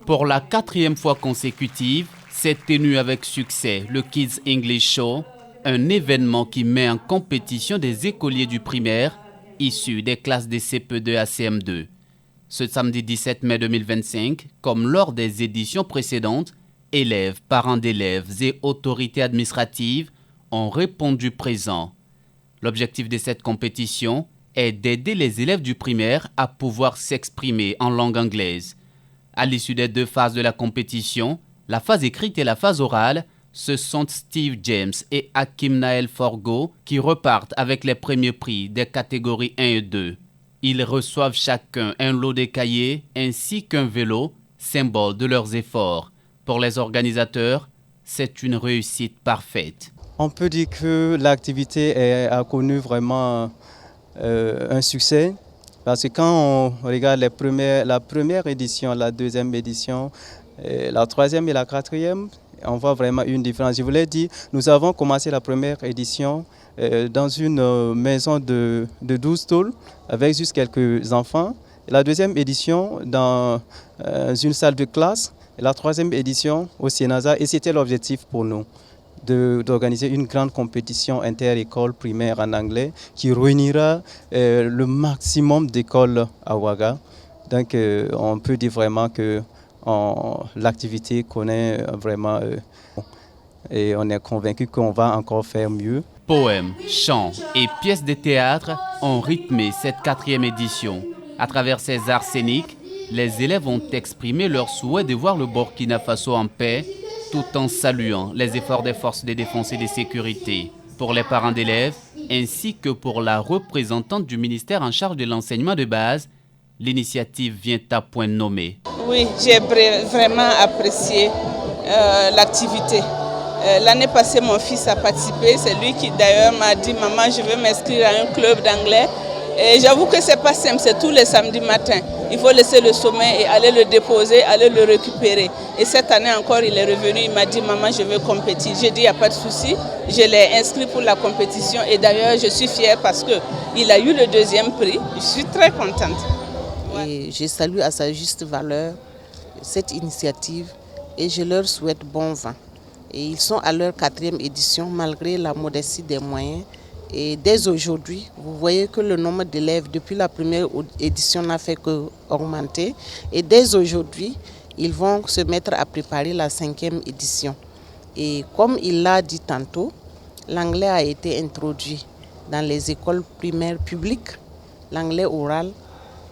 Pour la 4e fois consécutive, s'est tenu avec succès le Kids English Show, un événement qui met en compétition des écoliers du primaire issus des classes des CP2 à CM2. Ce samedi 17 mai 2025, comme lors des éditions précédentes, élèves, parents d'élèves et autorités administratives ont répondu présent. L'objectif de cette compétition est d'aider les élèves du primaire à pouvoir s'exprimer en langue anglaise. À l'issue des 2 phases de la compétition, la phase écrite et la phase orale, ce sont Steve James et Hakim Nael Forgo qui repartent avec les premiers prix des catégories 1 et 2. Ils reçoivent chacun un lot de cahiers ainsi qu'un vélo, symbole de leurs efforts. Pour les organisateurs, c'est une réussite parfaite. On peut dire que l'activité a connu vraiment un succès. Parce que quand on regarde la première édition, la 2e édition, la 3e et la 4e, on voit vraiment une différence. Je vous l'ai dit, nous avons commencé la première édition dans une maison de 12 tôles avec juste quelques enfants. La 2e édition dans une salle de classe. Et la 3e édition au Sénasa. Et c'était l'objectif pour nous d'organiser une grande compétition inter-école primaire en anglais qui réunira le maximum d'écoles à Ouaga. Donc on peut dire vraiment que l'activité connaît vraiment et on est convaincu qu'on va encore faire mieux. Poèmes, chants et pièces de théâtre ont rythmé cette 4e édition. À travers ces arts scéniques, les élèves ont exprimé leur souhait de voir le Burkina Faso en paix, tout en saluant les efforts des forces de défense et de sécurité. Pour les parents d'élèves, ainsi que pour la représentante du ministère en charge de l'enseignement de base, l'initiative vient à point nommé. Oui, j'ai vraiment apprécié l'activité. L'année passée, mon fils a participé. C'est lui qui d'ailleurs m'a dit « Maman, je veux m'inscrire à un club d'anglais ». Et j'avoue que c'est pas simple, c'est tous les samedis matins. Il faut laisser le sommeil et aller le déposer, aller le récupérer. Et cette année encore, il est revenu, il m'a dit « Maman, je veux compétir ». J'ai dit « Il n'y a pas de souci ». Je l'ai inscrit pour la compétition et d'ailleurs, je suis fière parce qu'il a eu le 2e prix. Je suis très contente. Et je salue à sa juste valeur cette initiative et je leur souhaite bon vent. Et ils sont à leur 4e édition malgré la modestie des moyens. Et dès aujourd'hui, vous voyez que le nombre d'élèves depuis la première édition n'a fait qu'augmenter. Et dès aujourd'hui, ils vont se mettre à préparer la 5e édition. Et comme il l'a dit tantôt, l'anglais a été introduit dans les écoles primaires publiques, l'anglais oral.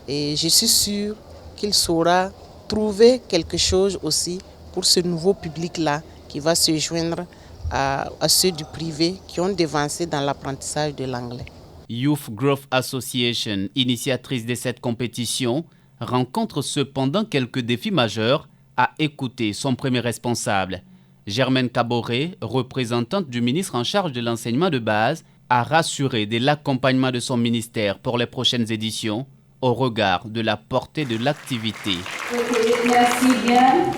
Et je suis sûre qu'il saura trouver quelque chose aussi pour ce nouveau public-là qui va se joindre à ceux du privé qui ont devancé dans l'apprentissage de l'anglais. Youth Growth Association, initiatrice de cette compétition, rencontre cependant quelques défis majeurs à écouter son premier responsable. Germaine Caboret, représentante du ministre en charge de l'enseignement de base, a rassuré de l'accompagnement de son ministère pour les prochaines éditions au regard de la portée de l'activité. Ok, merci bien.